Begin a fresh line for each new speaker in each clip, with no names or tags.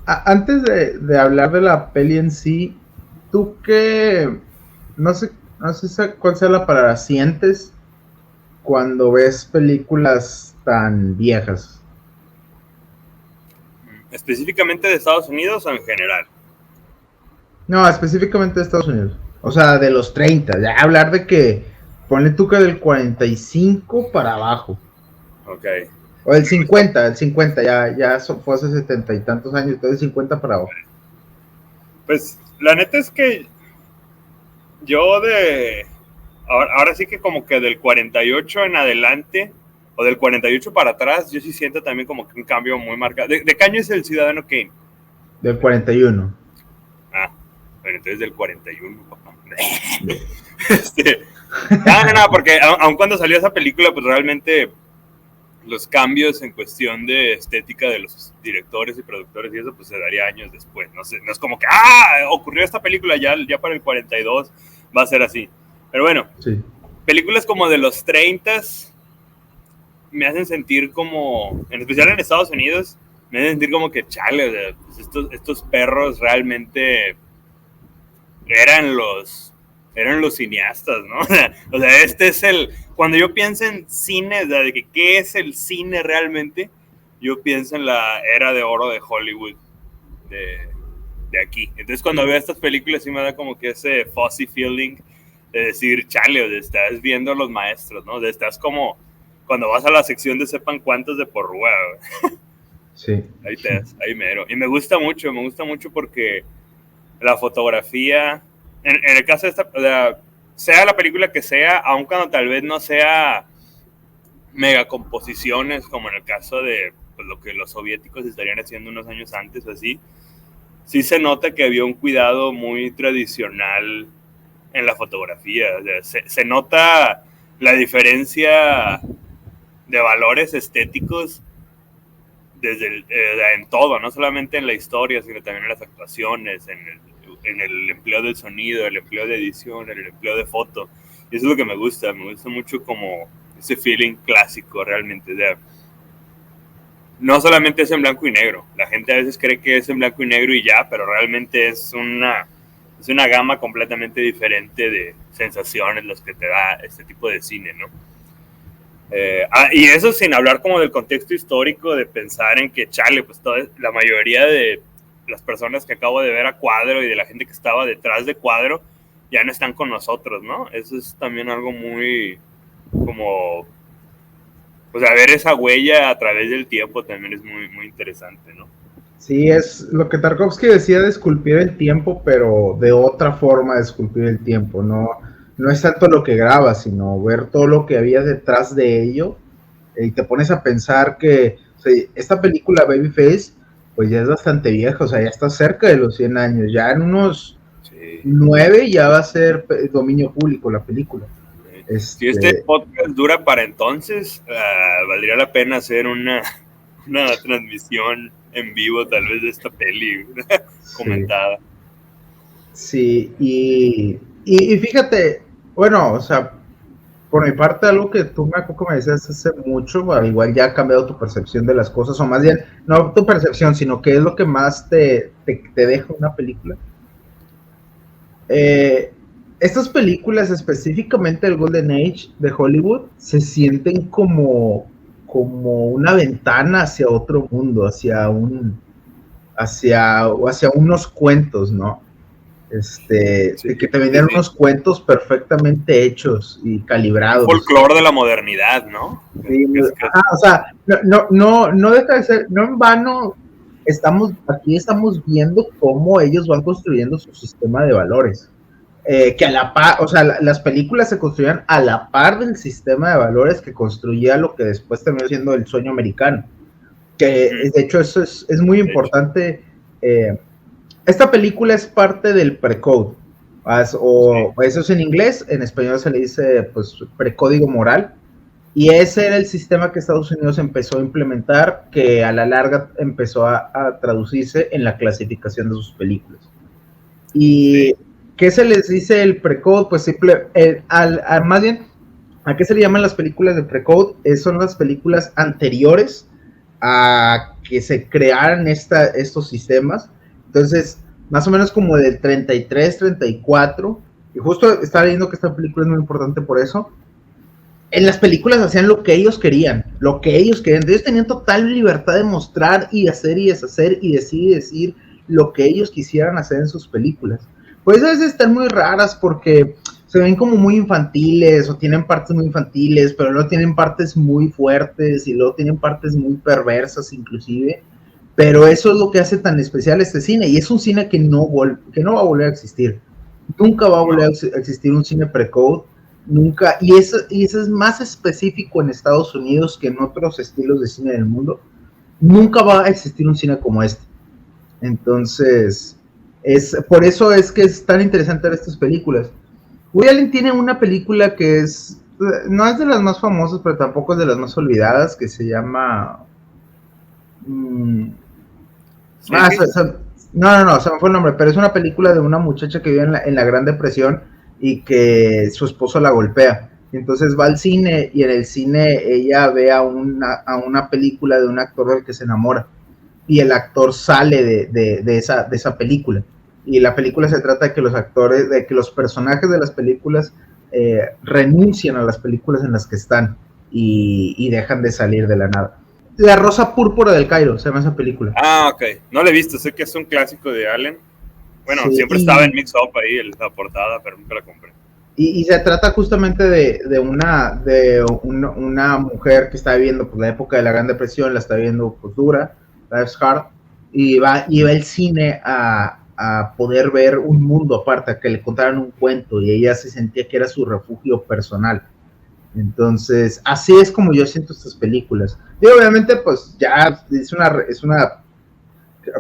Antes de hablar de la peli en sí, tú qué, no sé cuál sea la palabra, sientes cuando ves películas tan viejas.
¿Específicamente de Estados Unidos o en general?
No, específicamente de Estados Unidos. O sea, de los 30. Ya hablar de que ponle tú que del 45 para abajo.
Ok.
O el 50 ya fue hace 70 y tantos años, entonces 50 para abajo.
Pues la neta es que yo de... ahora sí que como que del 48 en adelante, o del 48 para atrás, yo sí siento también como que un cambio muy marcado. ¿De qué año es el Ciudadano Kane?
Del 41.
Ah, bueno, entonces del 41, papá. este, no, porque aun cuando salió esa película, pues realmente los cambios en cuestión de estética de los directores y productores y eso, pues se daría años después. No, sé, no es como que, ocurrió esta película ya para el 42, va a ser así. Pero bueno,
Sí.
películas como de los 30 me hacen sentir como, en especial en Estados Unidos, me hacen sentir como que, chale, o sea, pues estos perros realmente eran los cineastas, ¿no? O sea, este es cuando yo pienso en cine, o sea, de que qué es el cine realmente, yo pienso en la era de oro de Hollywood, de, de aquí. Entonces cuando veo estas películas sí me da como que ese fuzzy feeling de decir, chale, o sea, estás viendo a los maestros, ¿no? O sea, estás como cuando vas a la sección de sepan cuántos de Porrúa,
Sí.
ahí mero. Y me gusta mucho porque la fotografía, en el caso de esta, sea la película que sea, aun cuando tal vez no sea megacomposiciones, como en el caso de pues, lo que los soviéticos estarían haciendo unos años antes o así, sí se nota que había un cuidado muy tradicional en la fotografía. O sea, se nota la diferencia de valores estéticos en todo, no solamente en la historia, sino también en las actuaciones, en el empleo del sonido, el empleo de edición, el empleo de foto. Y eso es lo que me gusta mucho como ese feeling clásico realmente. O sea, no solamente es en blanco y negro, la gente a veces cree que es en blanco y negro y ya, pero realmente es una gama completamente diferente de sensaciones los que te da este tipo de cine, ¿no? Y eso sin hablar como del contexto histórico, de pensar en que, chale, pues la mayoría de las personas que acabo de ver a cuadro y de la gente que estaba detrás de cuadro ya no están con nosotros, ¿no? Eso es también algo muy como, pues a ver esa huella a través del tiempo también es muy, muy interesante, ¿no?
Sí, es lo que Tarkovsky decía de esculpir el tiempo, pero de otra forma de esculpir el tiempo. No es tanto lo que graba, sino ver todo lo que había detrás de ello. Y te pones a pensar que, o sea, esta película Babyface, pues ya es bastante vieja, o sea, ya está cerca de los 100 años. Ya en unos
Sí.
9 ya va a ser dominio público la película.
Si este
Este,
podcast dura para entonces, valdría la pena hacer una transmisión en vivo tal vez de esta peli
sí.
comentada.
Sí, y fíjate, bueno, o sea, por mi parte, algo que tú me decías hace mucho, bueno, igual ya ha cambiado tu percepción de las cosas, o más bien, no tu percepción, sino que es lo que más te deja una película. Eh, Estas películas, específicamente el Golden Age de Hollywood, se sienten como una ventana hacia otro mundo, hacia unos cuentos, ¿no?
Sí,
De que te
sí,
venían
sí.
unos cuentos perfectamente hechos y
Un
calibrados.
folclore de la modernidad, ¿no?
Sí,
Casi, casi.
o sea, no deja de ser, no en vano aquí estamos viendo cómo ellos van construyendo su sistema de valores. Que a la par, o sea, las películas se construían a la par del sistema de valores que construía lo que después terminó siendo el sueño americano. Que de hecho eso es muy
De hecho,
importante. eh, Esta película es parte del precode,
sí.
o eso es en inglés, en español se le dice pues precódigo moral, y ese era el sistema que Estados Unidos empezó a implementar, que a la larga empezó a traducirse en la clasificación de sus películas. ¿Y
Sí.
qué se les dice el precode? Pues simple, más bien, ¿a qué se le llaman las películas de precode? Son las películas anteriores a que se crearan estos sistemas. Entonces, más o menos como del 33, 34, y justo estaba leyendo que esta película es muy importante por eso. En las películas hacían lo que ellos querían. Ellos tenían total libertad de mostrar y hacer y deshacer y decir lo que ellos quisieran hacer en sus películas. Pues a veces están muy raras porque se ven como muy infantiles o tienen partes muy infantiles, pero luego tienen partes muy fuertes y luego tienen partes muy perversas inclusive. Pero eso es lo que hace tan especial este cine, y es un cine que no va a volver a existir. Nunca va a volver a existir un cine pre-code, nunca, y eso es más específico en Estados Unidos que en otros estilos de cine del mundo. Nunca va a existir un cine como este. Entonces, por eso es que es tan interesante ver estas películas. Woody Allen tiene una película que no es de las más famosas, pero tampoco es de las más olvidadas, que se llama... no, se me fue el nombre, pero es una película de una muchacha que vive en la Gran Depresión y que su esposo la golpea. Entonces va al cine y en el cine ella ve a una película de un actor del que se enamora y el actor sale de esa película. Y la película se trata de que los personajes de las películas renuncian a las películas en las que están y dejan de salir de la nada. La Rosa Púrpura del Cairo, se llama esa película.
Ah, ok. No la he visto, sé que es un clásico de Allen. Bueno, sí, siempre estaba en Mix Up ahí la portada, pero nunca la compré.
Y se trata justamente de una mujer que está viviendo pues, la época de la Gran Depresión, la está viviendo pues, dura, life's hard, y va al cine a poder ver un mundo aparte, a que le contaran un cuento, y ella se sentía que era su refugio personal. Entonces, así es como yo siento estas películas. Y obviamente, pues ya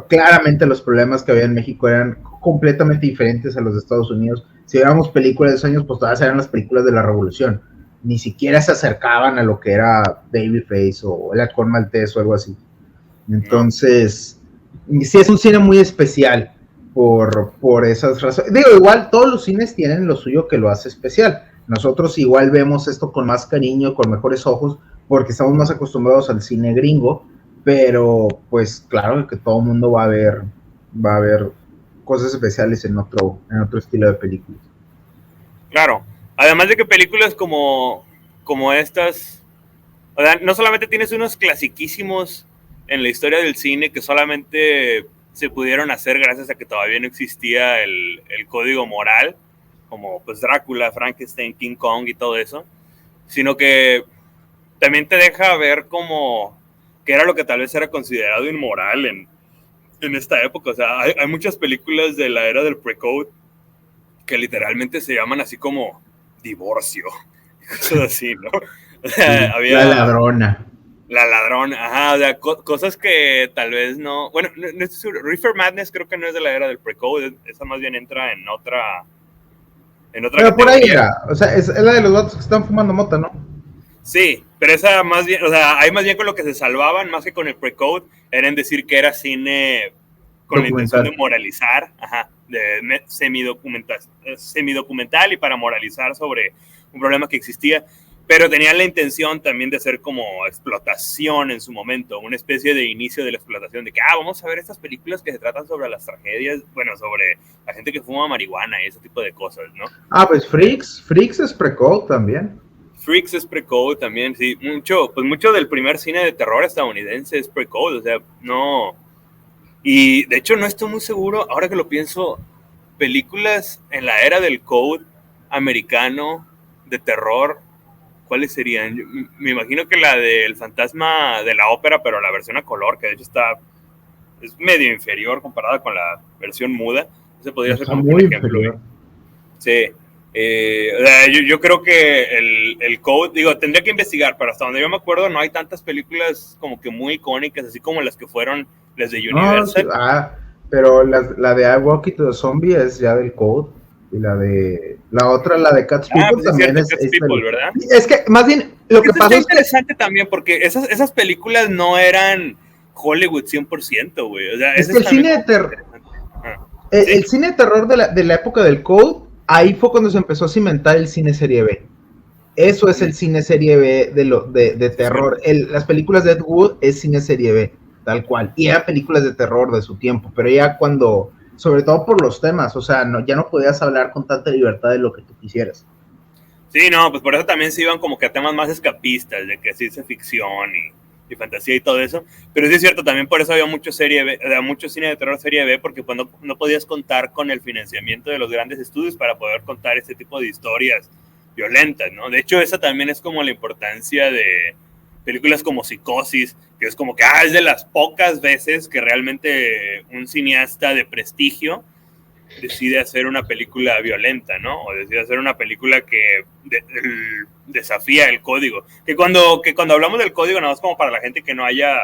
claramente los problemas que había en México eran completamente diferentes a los de Estados Unidos. Si veíamos películas de esos años, pues todas eran las películas de la Revolución. Ni siquiera se acercaban a lo que era Babyface o El Halcón Maltés o algo así. Entonces, sí es un cine muy especial por esas razones. Digo, igual todos los cines tienen lo suyo que lo hace especial. Nosotros igual vemos esto con más cariño, con mejores ojos, porque estamos más acostumbrados al cine gringo, pero pues claro que todo el mundo va a ver cosas especiales en otro estilo de películas.
Claro, además de que películas como estas, o sea, no solamente tienes unos clasiquísimos en la historia del cine que solamente se pudieron hacer gracias a que todavía no existía el código moral, como pues Drácula, Frankenstein, King Kong y todo eso, sino que también te deja ver como que era lo que tal vez era considerado inmoral en esta época. O sea, hay muchas películas de la era del pre-code que literalmente se llaman así como divorcio, cosas así, ¿no? O sea,
había
la ladrona, ajá, o sea, cosas que tal vez no, bueno, no estoy seguro. Reefer Madness creo que no es de la era del pre-code, esa más bien entra en otra
pero categoría. Por ahí era, o sea, es la de los vatos que están fumando mota, ¿no?
Sí, pero esa más bien, o sea, ahí más bien con lo que se salvaban, más que con el pre-code, era en decir que era cine con la intención de moralizar, ajá, de semidocumental y para moralizar sobre un problema que existía, pero tenían la intención también de hacer como explotación en su momento, una especie de inicio de la explotación, de que, vamos a ver estas películas que se tratan sobre las tragedias, bueno, sobre la gente que fuma marihuana y ese tipo de cosas, ¿no?
Pues Freaks es pre-code también.
Freaks es pre-code también, sí, mucho del primer cine de terror estadounidense es pre-code, o sea, no, y de hecho no estoy muy seguro, ahora que lo pienso, películas en la era del code americano de terror, ¿cuáles serían? Me imagino que la del fantasma de la ópera, pero la versión a color, que de hecho es medio inferior comparada con la versión muda, ese podría ser como un ejemplo. Inferior. Sí. Yo creo que el code, digo, tendría que investigar, pero hasta donde yo me acuerdo no hay tantas películas como que muy icónicas, así como las que fueron las de Universal.
Pero la de I Walk Into the Zombie es ya del code, y la otra, la de Cat's People, pues también es
Cat's People, ¿verdad?
Es que más bien lo que pasa es
interesante también, porque esas películas no eran Hollywood 100%, güey. O sea,
es que el cine de terror, el cine de terror de la época del code, ahí fue cuando se empezó a cimentar el cine serie B. Eso es el cine serie B de terror. Las películas de Ed Wood es cine serie B. tal cual. Y eran películas de terror de su tiempo, pero ya cuando, sobre todo por los temas, o sea, ya no podías hablar con tanta libertad de lo que tú quisieras.
Sí, no, pues por eso también se iban como que a temas más escapistas, de que ciencia ficción y fantasía y todo eso. Pero sí es cierto, también por eso había mucho mucho cine de terror serie B, porque pues no podías contar con el financiamiento de los grandes estudios para poder contar este tipo de historias violentas, ¿no? De hecho, esa también es como la importancia de películas como Psicosis, que es como que es de las pocas veces que realmente un cineasta de prestigio decide hacer una película violenta, ¿no? O decide hacer una película que desafía el código. Que cuando hablamos del código, nada más como para la gente que no haya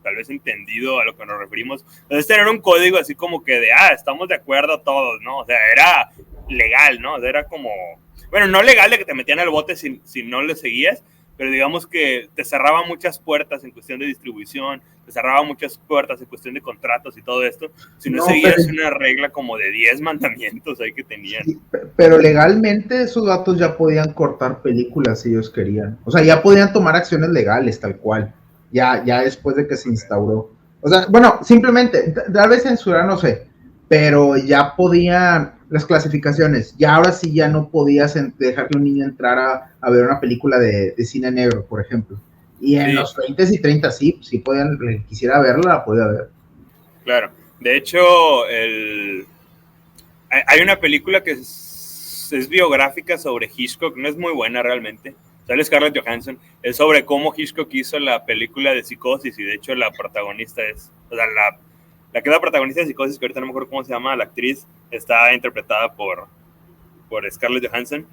tal vez entendido a lo que nos referimos, es tener un código así como que de, estamos de acuerdo todos, ¿no? O sea, era legal, ¿no? O sea, era como, bueno, no legal de que te metían al bote si no le seguías, pero digamos que te cerraba muchas puertas en cuestión de distribución, te cerraba muchas puertas en cuestión de contratos y todo esto, si no seguías una regla como de 10 mandamientos ahí que tenían.
Sí, pero legalmente esos datos ya podían cortar películas si ellos querían. O sea, ya podían tomar acciones legales tal cual, ya después de que se instauró. O sea, bueno, simplemente, tal vez censurar, no sé, pero ya podían, las clasificaciones, ya ahora sí ya no podías dejar que un niño entrara a ver una película de cine negro, por ejemplo. Y en los 20 y 30 sí podían, quisiera verla, la podía ver.
Claro, de hecho, hay una película que es biográfica sobre Hitchcock, no es muy buena realmente, sale Scarlett Johansson, es sobre cómo Hitchcock hizo la película de Psicosis, y de hecho la protagonista es, o sea, la que es la protagonista de Psicosis, que ahorita no me acuerdo cómo se llama, la actriz, está interpretada por Scarlett Johansson.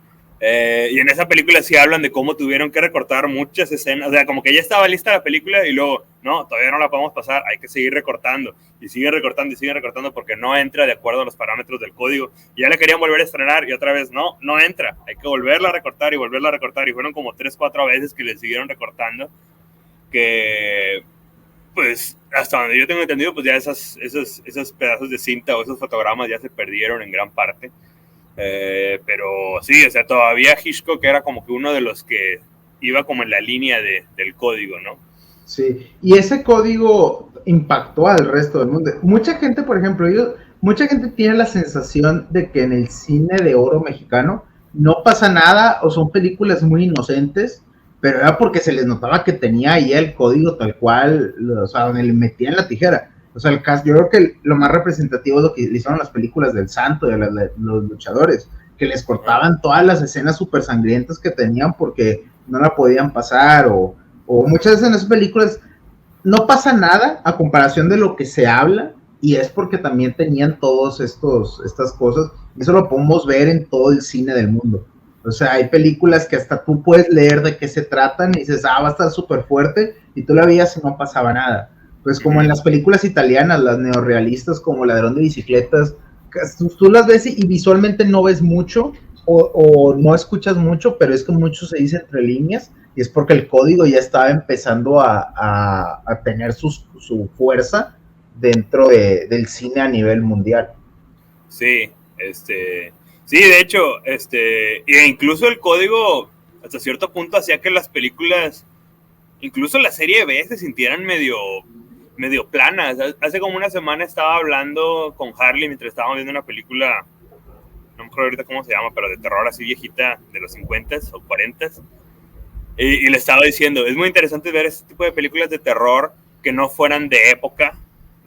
Y en esa película sí hablan de cómo tuvieron que recortar muchas escenas, o sea, como que ya estaba lista la película y luego, no, todavía no la podemos pasar, hay que seguir recortando, y siguen recortando porque no entra de acuerdo a los parámetros del código, y ya la querían volver a estrenar y otra vez, no entra, hay que volverla a recortar, y fueron como 3-4 veces que le siguieron recortando, que pues hasta donde yo tengo entendido, pues ya esos pedazos de cinta o esos fotogramas ya se perdieron en gran parte. Pero sí, o sea, todavía Hitchcock era como que uno de los que iba como en la línea del código, ¿no?
Sí, y ese código impactó al resto del mundo. Mucha gente, por ejemplo, mucha gente tiene la sensación de que en el cine de oro mexicano no pasa nada o son películas muy inocentes, pero era porque se les notaba que tenía ahí el código tal cual, o sea, donde le metían la tijera. O sea, yo creo que lo más representativo es lo que hicieron las películas del Santo, de los luchadores, que les cortaban todas las escenas súper sangrientas que tenían porque no la podían pasar, o muchas veces en esas películas no pasa nada a comparación de lo que se habla, y es porque también tenían todos estas cosas. Eso lo podemos ver en todo el cine del mundo. O sea, hay películas que hasta tú puedes leer de qué se tratan y dices, va a estar súper fuerte, y tú la veías y no pasaba nada. Pues como en las películas italianas, las neorrealistas como Ladrón de Bicicletas, tú las ves y visualmente no ves mucho o no escuchas mucho, pero es que mucho se dice entre líneas, y es porque el código ya estaba empezando a tener su fuerza dentro del cine a nivel mundial.
Sí, sí, de hecho, e incluso el código hasta cierto punto hacía que las películas, incluso la serie B, se sintieran medio planas. Hace como una semana estaba hablando con Harley mientras estábamos viendo una película, no me acuerdo ahorita cómo se llama, pero de terror así viejita, de los 50s o 40s, y le estaba diciendo, es muy interesante ver este tipo de películas de terror que no fueran de época,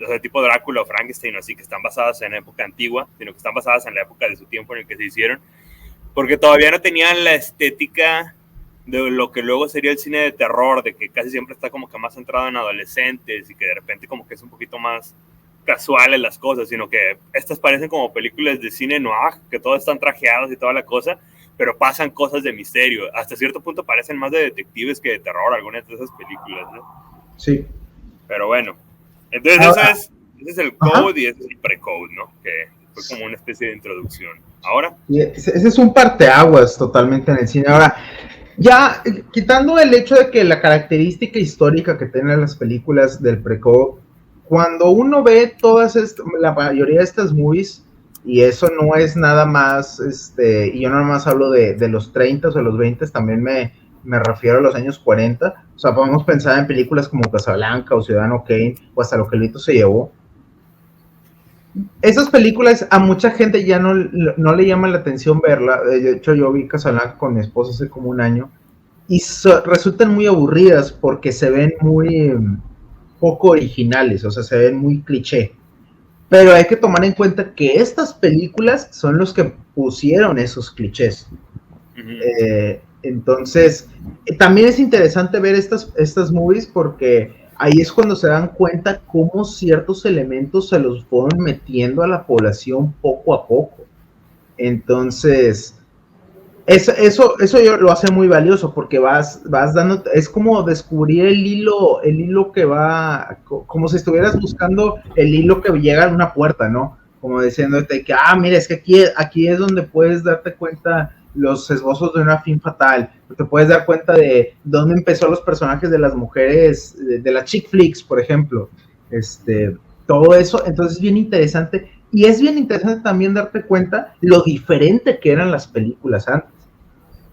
o sea, tipo Drácula o Frankenstein o así, que están basadas en época antigua, sino que están basadas en la época de su tiempo en el que se hicieron, porque todavía no tenían la estética de lo que luego sería el cine de terror, de que casi siempre está como que más centrado en adolescentes y que de repente como que es un poquito más casuales las cosas, sino que estas parecen como películas de cine noir, que todos están trajeados y toda la cosa, pero pasan cosas de misterio. Hasta cierto punto parecen más de detectives que de terror algunas de esas películas, ¿no?
Sí.
Pero bueno, entonces ahora, ese es el code y ese es el precode, ¿no? Que fue como una especie de introducción. Ahora.
Y ese es un parteaguas totalmente en el cine. Ahora, ya quitando el hecho de que la característica histórica que tienen las películas del precode, cuando uno ve la mayoría de estas movies, y eso no es nada más, y yo no nada más hablo de los 30 o los 20, también me me refiero a los años 40, o sea, podemos pensar en películas como Casablanca o Ciudadano Kane o Hasta lo que el viento se llevó. Esas películas a mucha gente ya no le llama la atención verla. De hecho, yo vi Casablanca con mi esposa hace como un año y resultan muy aburridas porque se ven muy poco originales, o sea, se ven muy cliché. Pero hay que tomar en cuenta que estas películas son los que pusieron esos clichés. Entonces, también es interesante ver estas movies porque ahí es cuando se dan cuenta cómo ciertos elementos se los fueron metiendo a la población poco a poco. Entonces, eso yo lo hace muy valioso porque vas dando, es como descubrir el hilo que va, como si estuvieras buscando el hilo que llega a una puerta, ¿no? Como diciéndote que, mira, es que aquí es donde puedes darte cuenta los esbozos de una fin fatal, te puedes dar cuenta de dónde empezó los personajes de las mujeres, de las chick flicks, por ejemplo, todo eso, entonces es bien interesante, y es bien interesante también darte cuenta lo diferente que eran las películas antes.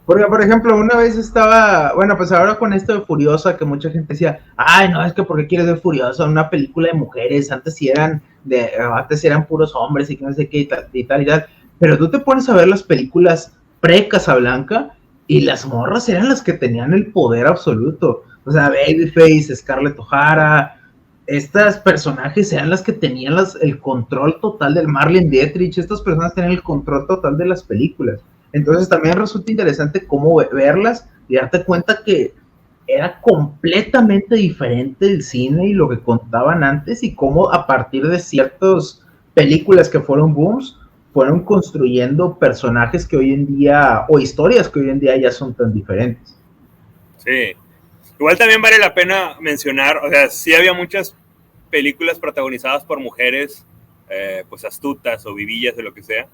Porque, por ejemplo, una vez estaba, bueno, pues ahora con esto de Furiosa, que mucha gente decía, ay, no, es que ¿por qué quieres ver Furiosa? Una película de mujeres, antes eran puros hombres y que no sé qué y tal. Pero tú te pones a ver las películas pre-Casablanca y las morras eran las que tenían el poder absoluto. O sea, Babyface, Scarlett O'Hara, estas personajes eran las que tenían el control total del Marlene Dietrich, estas personas tenían el control total de las películas. Entonces también resulta interesante cómo verlas y darte cuenta que era completamente diferente el cine y lo que contaban antes y cómo a partir de ciertas películas que fueron booms, fueron construyendo personajes que hoy en día, o historias que hoy en día ya son tan diferentes.
Sí. Igual también vale la pena mencionar, o sea, sí había muchas películas protagonizadas por mujeres, pues astutas o vivillas o lo que sea,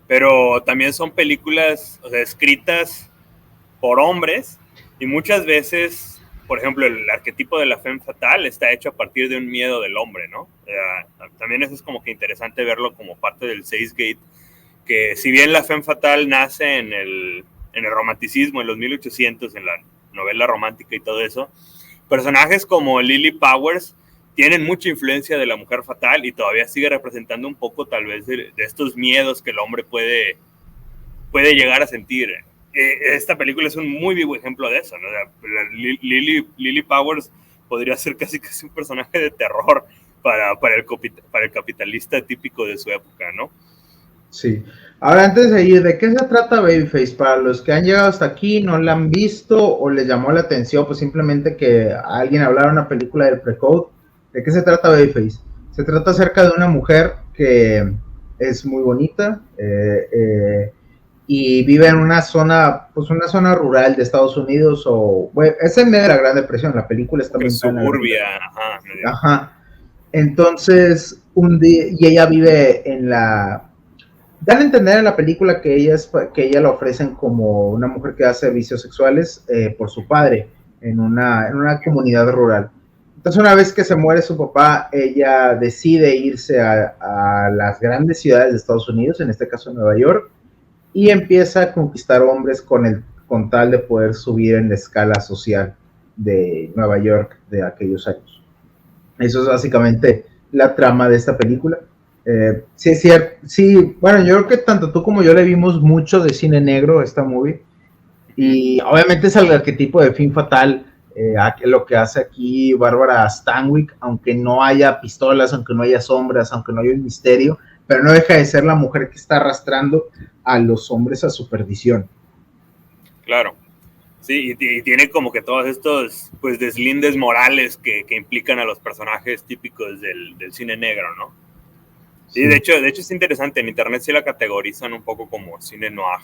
pero también son películas, o sea, escritas por hombres y muchas veces, por ejemplo, el arquetipo de la femme fatale está hecho a partir de un miedo del hombre, ¿no? También eso es como que interesante verlo como parte del Seis Gate, que si bien la femme fatale nace en el romanticismo, en los 1800, en la novela romántica y todo eso, personajes como Lily Powers tienen mucha influencia de la mujer fatal y todavía sigue representando un poco tal vez de estos miedos que el hombre puede llegar a sentir. Esta película es un muy vivo ejemplo de eso, ¿no? Lily Powers podría ser casi un personaje de terror para el capitalista típico de su época, ¿no?
Sí. Ahora, antes de ir, ¿de qué se trata Babyface? Para los que han llegado hasta aquí, no la han visto o les llamó la atención, pues simplemente que alguien hablara de una película del Precode. ¿De qué se trata Babyface? Se trata acerca de una mujer que es muy bonita y vive en una zona, pues una zona rural de Estados Unidos bueno, es en medio de la Gran Depresión, la película está
en suburbia,
ajá. Entonces, un día, y ella vive en dan a entender en la película que ella la ofrecen como una mujer que hace servicios sexuales por su padre en una comunidad rural. Entonces, una vez que se muere su papá, ella decide irse a las grandes ciudades de Estados Unidos, en este caso Nueva York, y empieza a conquistar hombres con tal de poder subir en la escala social de Nueva York de aquellos años. Eso es básicamente la trama de esta película. Sí, es cierto. Sí, bueno, yo creo que tanto tú como yo le vimos mucho de cine negro a esta movie. Y obviamente es el arquetipo de Femme Fatale, lo que hace aquí Bárbara Stanwyck, aunque no haya pistolas, aunque no haya sombras, aunque no haya un misterio, pero no deja de ser la mujer que está arrastrando a los hombres a su perdición.
Claro. Sí, y tiene como que todos estos pues deslindes morales que implican a los personajes típicos del cine negro, ¿no? Sí, de hecho es interesante, en internet sí la categorizan un poco como cine noir.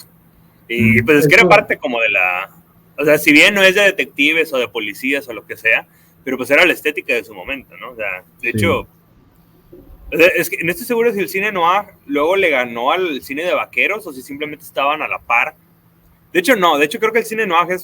Y pues es que era parte como de o sea, si bien no es de detectives o de policías o lo que sea, pero pues era la estética de su momento, ¿no? O sea, de hecho, es que no estoy seguro si el cine noir luego le ganó al cine de vaqueros o si simplemente estaban a la par. De hecho, no. De hecho, creo que el cine noir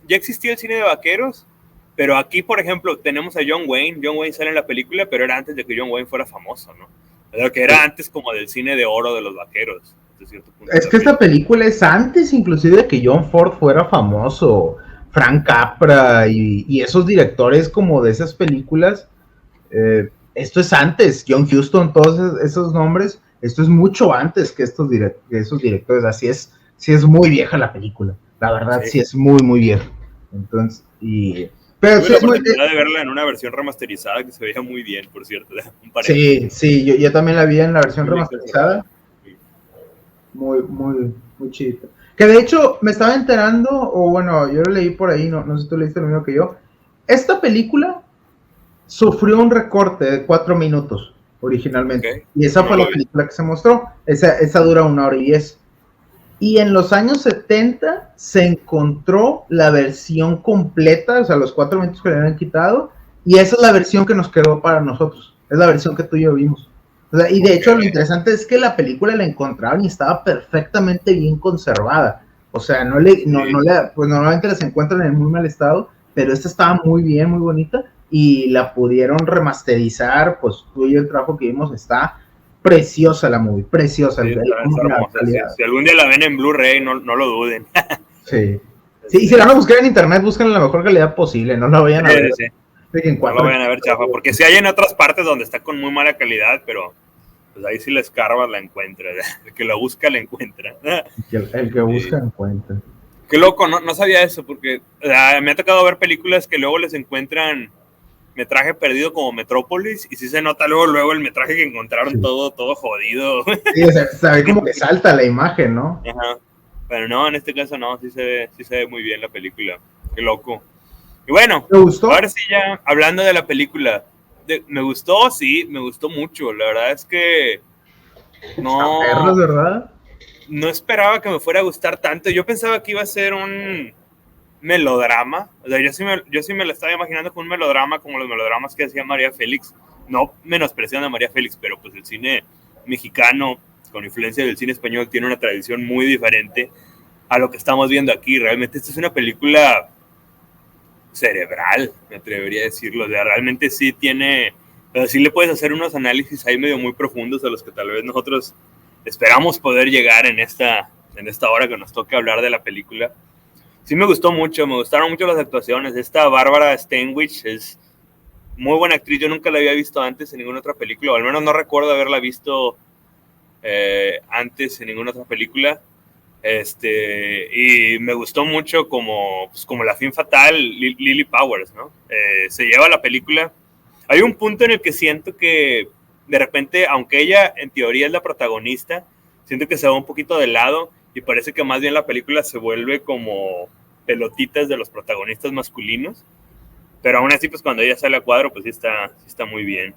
ya existía el cine de vaqueros, pero aquí, por ejemplo, tenemos a John Wayne. John Wayne sale en la película, pero era antes de que John Wayne fuera famoso, ¿no? Pero que era antes como del cine de oro de los vaqueros. hasta cierto punto.
Es que esta película es antes inclusive de que John Ford fuera famoso. Frank Capra y esos directores como de esas películas, esto es antes, John Huston, todos esos nombres, esto es mucho antes que esos directores, así es, sí es muy vieja la película, la verdad sí es muy, muy vieja. Entonces, pero
tuve
sí
la
es muy...
oportunidad de verla en una versión remasterizada que se veía muy bien, por cierto.
Sí, yo también la vi en la versión remasterizada. Muy, muy, muy chida. Que de hecho me estaba enterando, o bueno, yo lo leí por ahí, no sé si tú leíste lo mismo que yo. Esta película sufrió un recorte de 4 minutos originalmente. Okay. Y esa fue la película que se mostró. Esa dura 1 hora y 10. Y en los años 70 se encontró la versión completa, o sea, los 4 minutos que le habían quitado. Y esa es la versión que nos quedó para nosotros. Es la versión que tú y yo vimos. O sea, y de hecho lo interesante es que la película la encontraron y estaba perfectamente bien conservada. O sea, pues normalmente las encuentran en muy mal estado, pero esta estaba muy bien, muy bonita, y la pudieron remasterizar. Pues tú y yo el trabajo que vimos, está preciosa la movie, preciosa.
Sí, si algún día la ven en Blu-ray, no lo duden.
Sí, y si la van a buscar en internet, busquen la mejor calidad posible, no la vayan a ver.
Sí. No lo vayan a ver chafa, porque si hay en otras partes donde está con muy mala calidad, pero pues ahí si la escarbas la encuentra, el que la busca la encuentra.
El que busca encuentra.
Qué loco, no sabía eso, porque me ha tocado ver películas que luego les encuentran metraje perdido como Metrópolis, y sí se nota luego el metraje que encontraron, todo jodido.
Sí, o sea, se ve como que salta la imagen, ¿no?
Ajá. Pero no, en este caso no, sí se ve muy bien la película. Qué loco. Y bueno,
¿te gustó?
Ahora sí ya, hablando de la película, me gustó, sí, me gustó mucho. La verdad es que no...
Perros, ¿verdad?
No esperaba que me fuera a gustar tanto. Yo pensaba que iba a ser un melodrama. O sea, yo sí me lo estaba imaginando con un melodrama como los melodramas que hacía María Félix. No menospreciando a María Félix, pero pues el cine mexicano, con influencia del cine español, tiene una tradición muy diferente a lo que estamos viendo aquí. Realmente esta es una película cerebral, me atrevería a decirlo. O sea, realmente sí tiene... Pero sí le puedes hacer unos análisis ahí medio muy profundos a los que tal vez nosotros esperamos poder llegar en esta hora que nos toque hablar de la película. Sí me gustó mucho, me gustaron mucho las actuaciones. Esta Bárbara Stanwyck es muy buena actriz. Yo nunca la había visto antes en ninguna otra película, o al menos no recuerdo haberla visto antes en ninguna otra película. Y me gustó mucho como la femme fatale, Lily Powers, ¿no? Se lleva la película. Hay un punto en el que siento que de repente, aunque ella en teoría es la protagonista, siento que se va un poquito de lado y parece que más bien la película se vuelve como pelotitas de los protagonistas masculinos, pero aún así pues cuando ella sale a cuadro pues sí está muy bien.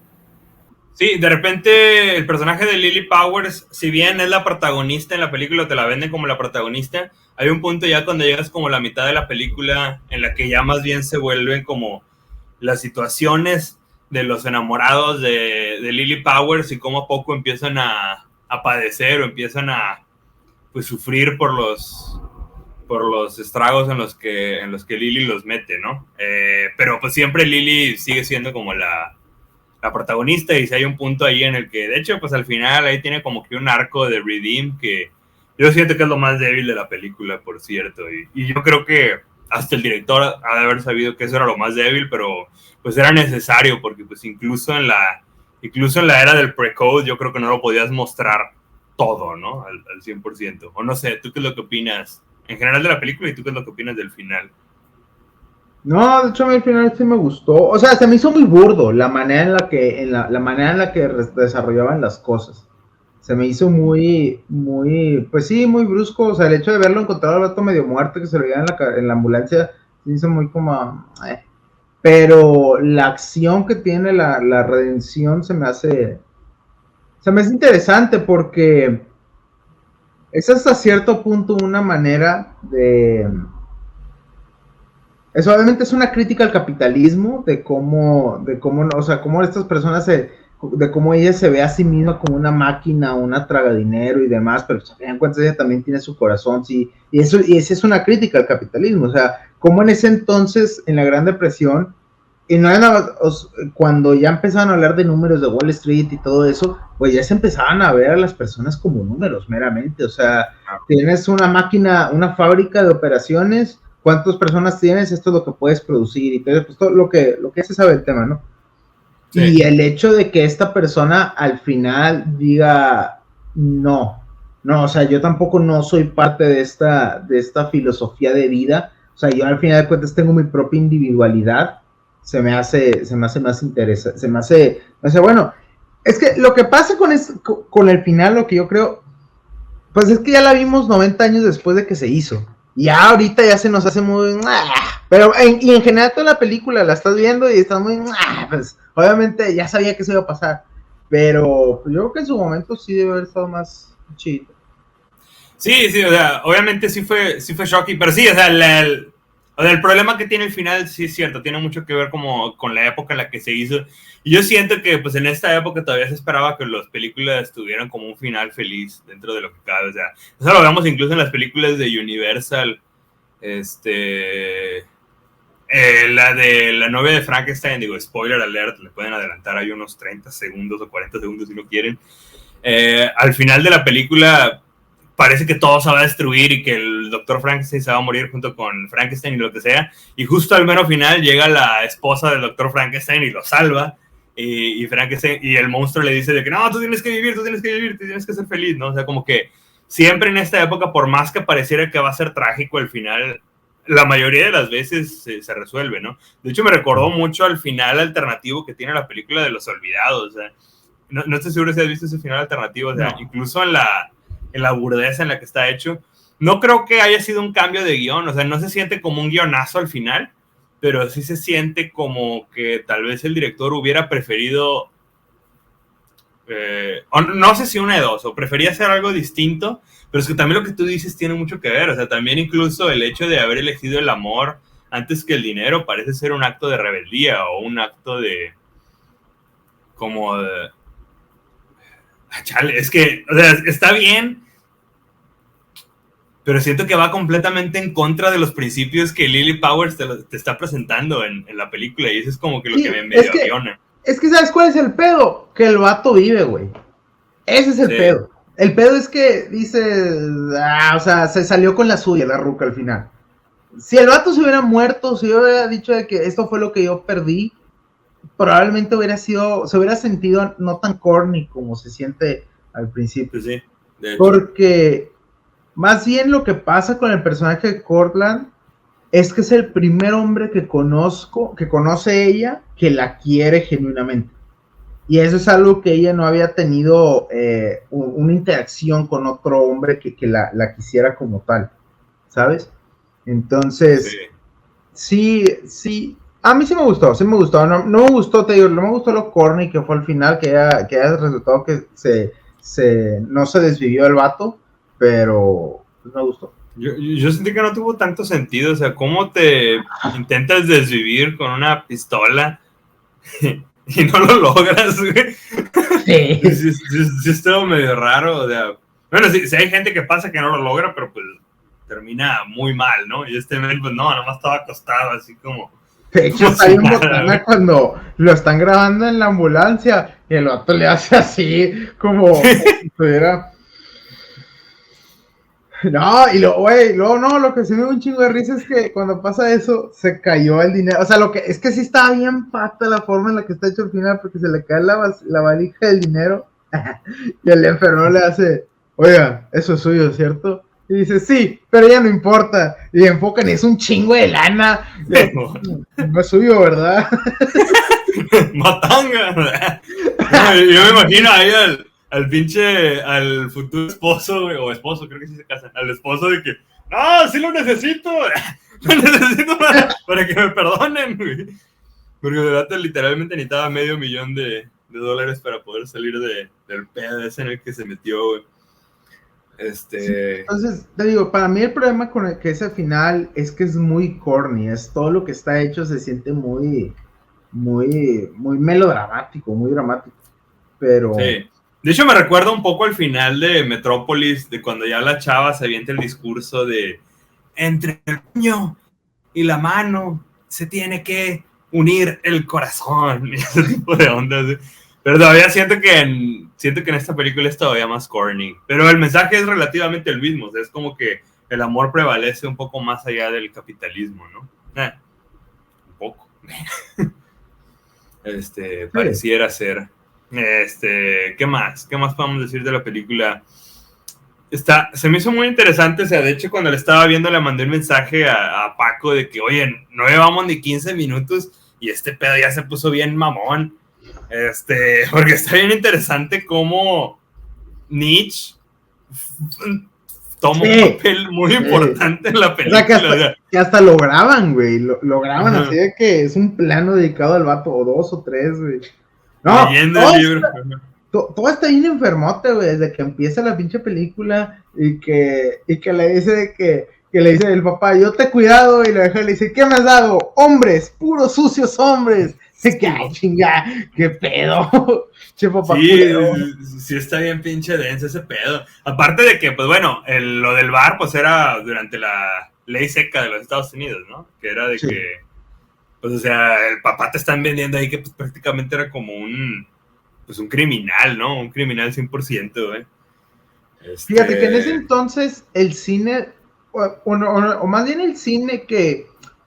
Sí, de repente el personaje de Lily Powers, si bien es la protagonista en la película, te la venden como la protagonista, hay un punto ya cuando llegas como la mitad de la película en la que ya más bien se vuelven como las situaciones de los enamorados de Lily Powers y cómo a poco empiezan a padecer o empiezan a pues sufrir por los estragos en los que Lily los mete, ¿no? Pero pues siempre Lily sigue siendo como la protagonista, y si hay un punto ahí en el que, de hecho, pues al final ahí tiene como que un arco de redeem que yo siento que es lo más débil de la película, por cierto, y yo creo que hasta el director ha de haber sabido que eso era lo más débil, pero pues era necesario, porque pues incluso en la era del pre-code yo creo que no lo podías mostrar todo, ¿no? Al 100%. O no sé, ¿tú qué es lo que opinas en general de la película y tú qué es lo que opinas del final?
No, de hecho a mí al final sí me gustó. O sea, se me hizo muy burdo la manera en la que desarrollaban las cosas. Se me hizo muy, pues sí, muy brusco. O sea, el hecho de verlo encontrado al rato medio muerto que se lo veía en la ambulancia, se hizo muy como... Pero la acción que tiene la redención se me hace interesante, porque es hasta cierto punto una manera de... Eso obviamente es una crítica al capitalismo, de cómo, o sea, cómo estas personas de cómo ella se ve a sí misma como una máquina, una tragadinero y demás, pero pues, en cuenta ella también tiene su corazón, sí, y esa es una crítica al capitalismo. O sea, como en ese entonces, en la Gran Depresión, Y no era nada más, cuando ya empezaban a hablar de números de Wall Street y todo eso, pues ya se empezaban a ver a las personas como números meramente. O sea, tienes una máquina, una fábrica de operaciones, ¿cuántas personas tienes? Esto es lo que puedes producir y todo lo que se sabe el tema, ¿no? Sí. Y el hecho de que esta persona al final diga, no, o sea, yo tampoco no soy parte de esta filosofía de vida. O sea, yo al final de cuentas tengo mi propia individualidad. Se me hace más interesante, se me hace, bueno, es que lo que pasa con el final, lo que yo creo, pues es que ya la vimos 90 años después de que se hizo, y ya ahorita ya se nos hace muy, pero y en general toda la película la estás viendo y estás muy, pues obviamente ya sabía que eso iba a pasar, pero yo creo que en su momento sí debe haber estado más chido.
Sí, o sea, obviamente sí fue shocking, pero sí, o sea, el problema que tiene el final sí es cierto, tiene mucho que ver como con la época en la que se hizo. Y yo siento que pues en esta época todavía se esperaba que las películas tuvieran como un final feliz dentro de lo que cabe. O sea, eso lo vemos incluso en las películas de Universal. La de la novia de Frankenstein, digo, spoiler alert, le pueden adelantar ahí unos 30 segundos o 40 segundos si no quieren. Al final de la película parece que todo se va a destruir y que el doctor Frankenstein se va a morir junto con Frankenstein y lo que sea, y justo al mero final llega la esposa del doctor Frankenstein y lo salva, y Frankenstein, y el monstruo le dice de que no, tú tienes que vivir, tú tienes que ser feliz, ¿no? O sea, como que siempre en esta época, por más que pareciera que va a ser trágico, el final, la mayoría de las veces se resuelve, ¿no? De hecho, me recordó mucho al final alternativo que tiene la película de Los Olvidados, o sea, no estoy seguro si has visto ese final alternativo, o sea, no. Incluso en la burdeza en la que está hecho. No creo que haya sido un cambio de guión, o sea, no se siente como un guionazo al final, pero sí se siente como que tal vez el director hubiera preferido, no sé si una de dos, o prefería hacer algo distinto, pero es que también lo que tú dices tiene mucho que ver, o sea, también incluso el hecho de haber elegido el amor antes que el dinero parece ser un acto de rebeldía o un acto de, como de, chale, es que, o sea, está bien, pero siento que va completamente en contra de los principios que Lily Powers te está presentando en la película, y eso es como que lo que me medio aviona.
Es que, ¿sabes cuál es el pedo? Que el vato vive, güey. Ese es el pedo. El pedo es que dice, o sea, se salió con la suya la ruca al final. Si el vato se hubiera muerto, si yo hubiera dicho de que esto fue lo que yo perdí, probablemente se hubiera sentido no tan corny como se siente al principio.
Sí, de hecho.
Porque más bien lo que pasa con el personaje de Cortland es que es el primer hombre que conoce ella, que la quiere genuinamente. Y eso es algo que ella no había tenido una interacción con otro hombre que la quisiera como tal, ¿sabes? Entonces, sí, a mí sí me gustó, no me gustó, te digo, no me gustó lo corny que fue al final, que haya resultado que no se desvivió el vato, pero me gustó.
Yo sentí que no tuvo tanto sentido, o sea, ¿cómo te intentas desvivir con una pistola y no lo logras, güey? Sí, estuvo medio raro, o sea, bueno, sí, hay gente que pasa que no lo logra, pero pues termina muy mal, ¿no? Y este men, pues no, nomás estaba acostado, así como...
De hecho, está bien botana cuando lo están grabando en la ambulancia y el vato le hace así, como si estuviera... No, y luego no, lo que sí me da un chingo de risa es que cuando pasa eso, se cayó el dinero. O sea, es que sí está bien pata la forma en la que está hecho el final, porque se le cae la valija del dinero y el enfermero le hace, oiga, eso es suyo, ¿cierto? Y dice, sí, pero ya no importa. Y enfocan y es un chingo de lana. No es suyo, ¿verdad?
Matanga, ¿verdad? No, yo me imagino ahí al futuro esposo, güey, o esposo, creo que sí se casan, al esposo de que, no, sí lo necesito para que me perdonen, güey. Porque de verdad literalmente necesitaba $500,000 para poder salir del pedo ese en el que se metió, güey.
Sí, entonces, te digo, para mí el problema con ese final es que es muy corny, es todo lo que está hecho se siente muy melodramático, muy dramático, pero...
Sí. De hecho, me recuerda un poco al final de Metrópolis, de cuando ya la chava se avienta el discurso de entre el puño y la mano se tiene que unir el corazón, ese tipo de ondas. Pero todavía siento que en esta película es todavía más corny. Pero el mensaje es relativamente el mismo. O sea, es como que el amor prevalece un poco más allá del capitalismo, ¿no? Un poco. Pareciera ser. ¿Qué más? ¿Qué más podemos decir de la película? Se me hizo muy interesante. O sea, de hecho, cuando la estaba viendo, le mandé un mensaje a Paco de que, oye, no llevamos ni 15 minutos y este pedo ya se puso bien mamón. Porque está bien interesante cómo Nietzsche toma un papel muy importante en la película.
O sea, que hasta lo graban, güey. Lo graban así de que es un plano dedicado al vato, o 2 o 3, güey. No,
leyendo el libro.
Todo está bien enfermote, güey, desde que empieza la pinche película y que le dice que le dice el papá, yo te he cuidado, y la vieja le dice, ¿qué me has dado? Hombres, puros sucios hombres. Que chinga, qué pedo. Che, papá,
sí, está bien pinche denso ese pedo. Aparte de que, pues bueno, lo del bar, pues era durante la ley seca de los Estados Unidos, ¿no? Que era de que, pues o sea, el papá te están vendiendo ahí que pues prácticamente era como un criminal, ¿no? Un criminal 100%, güey.
Fíjate que en ese entonces el cine, o más bien el cine que,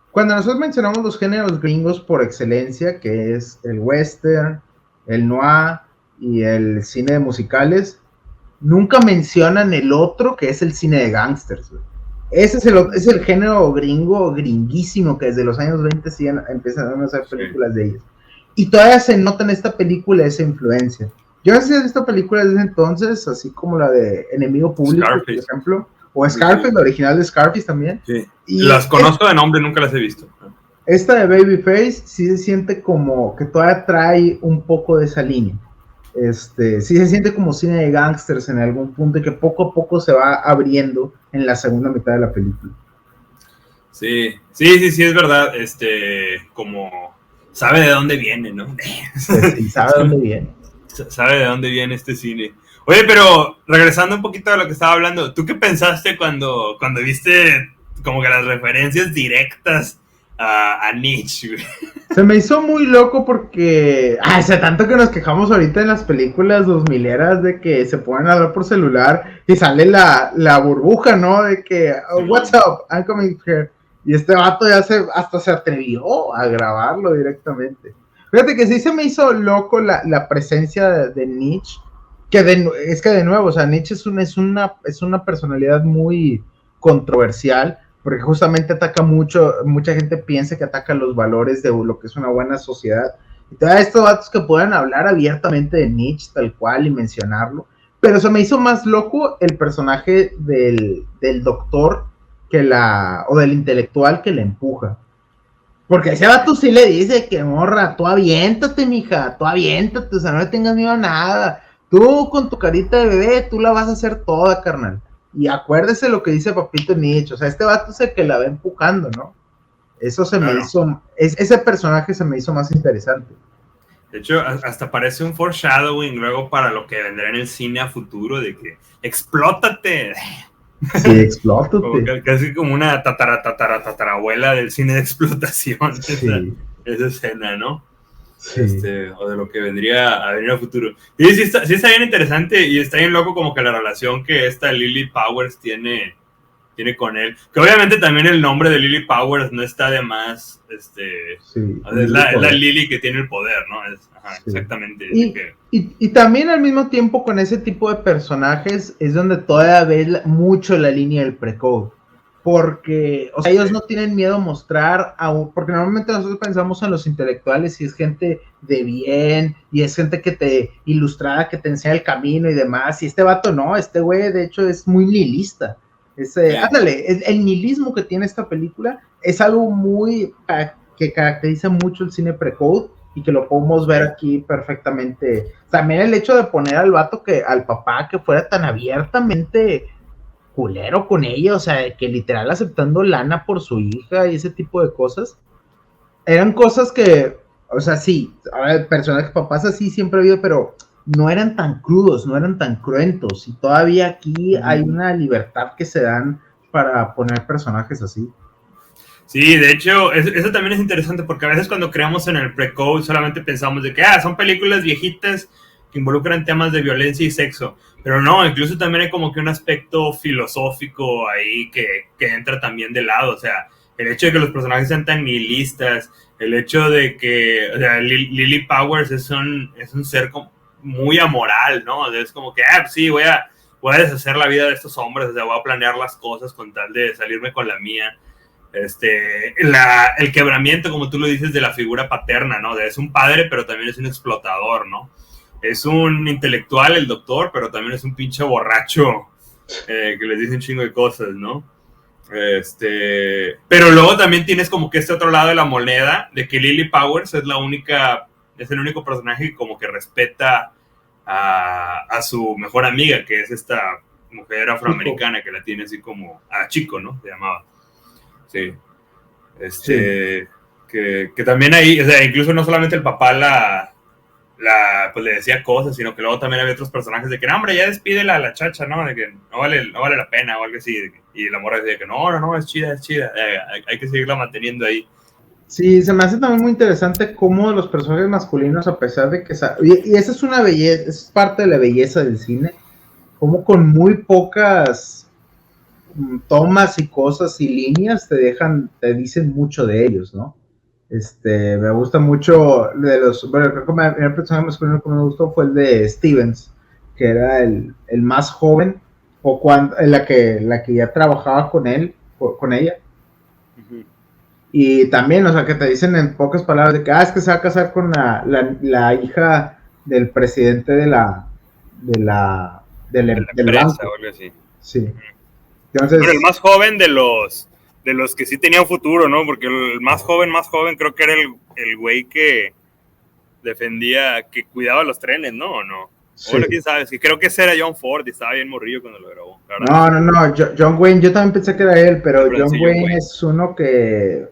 cuando nosotros mencionamos los géneros gringos por excelencia, que es el western, el noir y el cine de musicales, nunca mencionan el otro, que es el cine de gangsters, güey. Ese es el género gringuísimo, que desde los años 20 empiezan a hacer películas de ellos. Y todavía se nota en esta película esa influencia. Yo no sé si he visto películas desde entonces, así como la de Enemigo Público, Scarface, por ejemplo, o Scarface, la original de Scarface también.
Sí. Y las conozco de nombre, nunca las he visto.
Esta de Babyface sí se siente como que todavía trae un poco de esa línea. Sí se siente como cine de gangsters en algún punto, y que poco a poco se va abriendo en la segunda mitad de la película.
Sí, es verdad. Como sabe de dónde viene, ¿no?
Sí, sabe de dónde viene.
Sabe de dónde viene este cine. Oye, pero regresando un poquito a lo que estaba hablando, ¿tú qué pensaste cuando viste como que las referencias directas a Nietzsche?
Se me hizo muy loco porque, o sea, tanto que nos quejamos ahorita en las películas 2000eras de que se pueden hablar por celular y sale la burbuja, ¿no? De que, what's up, I'm coming here. Y este vato ya hasta se atrevió a grabarlo directamente. Fíjate que sí se me hizo loco la presencia de Nietzsche, es que de nuevo, o sea, Nietzsche es una personalidad muy controversial, porque justamente ataca mucha gente piensa que ataca los valores de lo que es una buena sociedad. Y todos estos vatos que puedan hablar abiertamente de Nietzsche tal cual y mencionarlo, pero se me hizo más loco el personaje del doctor o del intelectual que le empuja. Porque ese vato sí le dice que, morra, tú aviéntate, mija, tú aviéntate, o sea, no le tengas miedo a nada. Tú con tu carita de bebé, tú la vas a hacer toda, carnal. Y acuérdese lo que dice Papito Nietzsche, o sea, este vato es el que la va empujando, ¿no? Eso me hizo, ese personaje se me hizo más interesante.
De hecho, hasta parece un foreshadowing luego para lo que vendrá en el cine a futuro, de que explótate.
Sí, explótate.
Casi como una tatarabuela del cine de explotación,
sí.
esa escena, ¿no?
Sí.
O de lo que vendría a venir a futuro. Y sí está bien interesante y está bien loco como que la relación que esta Lily Powers tiene con él. Que obviamente también el nombre de Lily Powers no está de más.
Sí,
es la Lily que tiene el poder, ¿no?
Sí.
Exactamente.
Y también al mismo tiempo con ese tipo de personajes es donde todavía ves mucho la línea del precode. Porque, o sea, ellos no tienen miedo a mostrar, porque normalmente nosotros pensamos en los intelectuales y es gente de bien, y es gente que te ilustrada, que te enseña el camino y demás, y este vato no, este güey de hecho es muy nihilista. Ándale, el nihilismo que tiene esta película es algo muy, que caracteriza mucho el cine precode, y que lo podemos ver aquí perfectamente. También el hecho de poner al papá que fuera tan abiertamente culero con ella, o sea, que literal aceptando lana por su hija y ese tipo de cosas, eran cosas que, o sea, sí, personajes papás así siempre ha habido, pero no eran tan crudos, no eran tan cruentos, y todavía aquí hay una libertad que se dan para poner personajes así.
Sí, de hecho, eso también es interesante porque a veces cuando creamos en el pre-code solamente pensamos de que son películas viejitas que involucran temas de violencia y sexo, pero no, incluso también hay como que un aspecto filosófico ahí que entra también de lado, o sea, el hecho de que los personajes sean tan nihilistas, el hecho de que, o sea, Lily Powers es un ser muy amoral, ¿no? O sea, es como que, pues sí, voy a deshacer la vida de estos hombres, o sea, voy a planear las cosas con tal de salirme con la mía. El quebramiento, como tú lo dices, de la figura paterna, ¿no? Es un padre, pero también es un explotador, ¿no? Es un intelectual, el doctor, pero también es un pinche borracho que les dice un chingo de cosas, ¿no? Pero luego también tienes como que este otro lado de la moneda, de que Lily Powers es el único personaje que como que respeta a su mejor amiga, que es esta mujer afroamericana que la tiene así como a Chico, ¿no? Se llamaba. Sí.
Sí.
Que también ahí, o sea, incluso no solamente el papá pues le decía cosas, sino que luego también había otros personajes de que, no, hombre, ya despídela a la chacha, ¿no? De que no vale la pena o algo así. Y la morra decía que no, es chida. Hay que seguirla manteniendo ahí.
Sí, se me hace también muy interesante cómo los personajes masculinos, a pesar de que... Y esa es una belleza, es parte de la belleza del cine, como con muy pocas tomas y cosas y líneas te dicen mucho de ellos, ¿no? Me gusta mucho bueno, creo que el personaje masculino que me gustó fue el de Stevens, que era el más joven, o cuando, la que ya trabajaba con él, con ella. Uh-huh. Y también, o sea, que te dicen en pocas palabras de que, es que se va a casar con la hija del presidente del banco.
O algo así.
Sí.
Entonces, pero el más joven de los que sí tenían futuro, ¿no? Porque el más joven creo que era el güey que defendía, que cuidaba los trenes, ¿no? ¿O no? Sí. Bueno, quién sabe, sí, creo que ese era John Ford y estaba bien morrillo cuando lo grabó.
No, John Wayne, yo también pensé que era él, pero John Wayne es uno que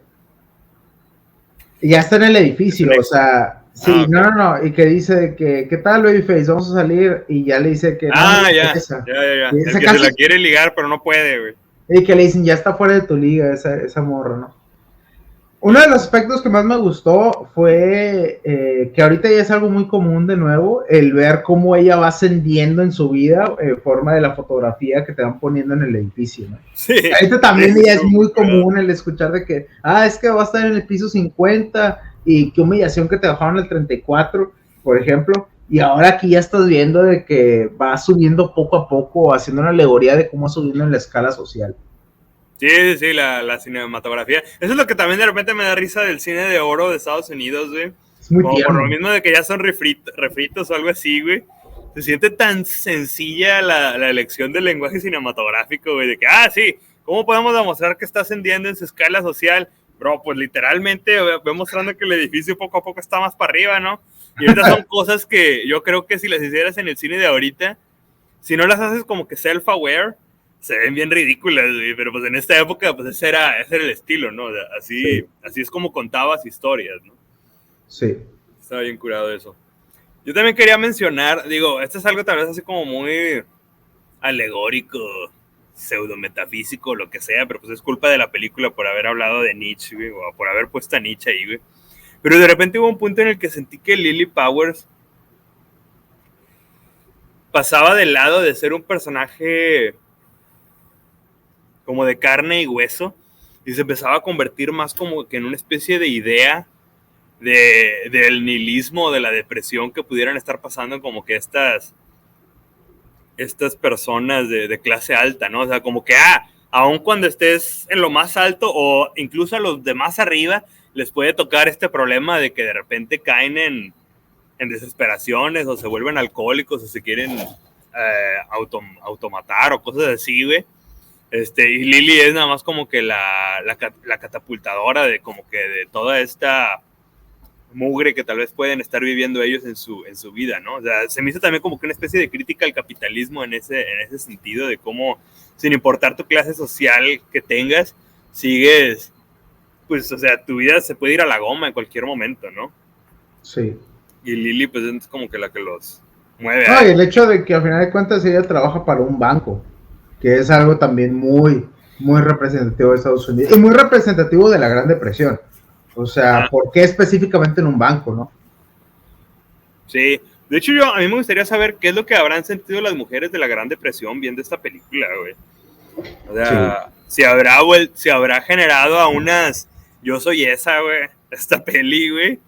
ya está en el edificio, o sea, sí, okay. No, y que dice que, ¿qué tal, Babyface? Vamos a salir, y ya le dice que no.
Ya. El que se la quiere ligar, pero no puede, güey.
Y que le dicen, ya está fuera de tu liga, esa morra, ¿no? Uno de los aspectos que más me gustó fue que ahorita ya es algo muy común de nuevo, el ver cómo ella va ascendiendo en su vida en forma de la fotografía que te van poniendo en el edificio, ¿no? Sí. Ahorita también ya es muy común el escuchar de que, es que va a estar en el piso 50 y qué humillación que te bajaron el 34, por ejemplo, y ahora aquí ya estás viendo de que va subiendo poco a poco, haciendo una alegoría de cómo va subiendo en la escala social.
Sí, la cinematografía. Eso es lo que también de repente me da risa del cine de oro de Estados Unidos, güey.
Es muy tierno.
Por lo mismo de que ya son refritos o algo así, güey. Se siente tan sencilla la elección del lenguaje cinematográfico, güey, de que, sí, ¿cómo podemos demostrar que está ascendiendo en su escala social? Bro, pues literalmente voy mostrando que el edificio poco a poco está más para arriba, ¿no? Y ahorita son cosas que yo creo que si las hicieras en el cine de ahorita, si no las haces como que self-aware, se ven bien ridículas, güey, pero pues en esta época, pues ese era el estilo, ¿no? Así es como contabas historias, ¿no?
Sí.
Estaba bien curado eso. Yo también quería mencionar, digo, esto es algo tal vez así como muy alegórico, pseudo-metafísico, lo que sea, pero pues es culpa de la película por haber hablado de Nietzsche, güey, o por haber puesto a Nietzsche ahí, güey. Pero de repente hubo un punto en el que sentí que Lily Powers pasaba del lado de ser un personaje como de carne y hueso, y se empezaba a convertir más como que en una especie de idea del nihilismo, de la depresión que pudieran estar pasando como que estas personas de clase alta, ¿no? O sea, como que, aun cuando estés en lo más alto o incluso a los de más arriba, les puede tocar este problema de que de repente caen en desesperaciones o se vuelven alcohólicos o se quieren automatar o cosas así, güey. Y Lily es nada más como que la catapultadora de como que de toda esta mugre que tal vez pueden estar viviendo ellos en su vida, ¿no? O sea, se me hizo también como que una especie de crítica al capitalismo en ese sentido de cómo, sin importar tu clase social que tengas, sigues, pues, o sea, tu vida se puede ir a la goma en cualquier momento, ¿no?
Sí.
Y Lily, pues, es como que la que los mueve.
Y el hecho de que al final de cuentas ella trabaja para un banco, que es algo también muy... muy representativo de Estados Unidos y muy representativo de la Gran Depresión. O sea, ¿por qué específicamente en un banco, no?
Sí, de hecho a mí me gustaría saber qué es lo que habrán sentido las mujeres de la Gran Depresión viendo esta película, güey. O sea, sí. si habrá generado a unas yo soy esa, güey, esta peli, güey,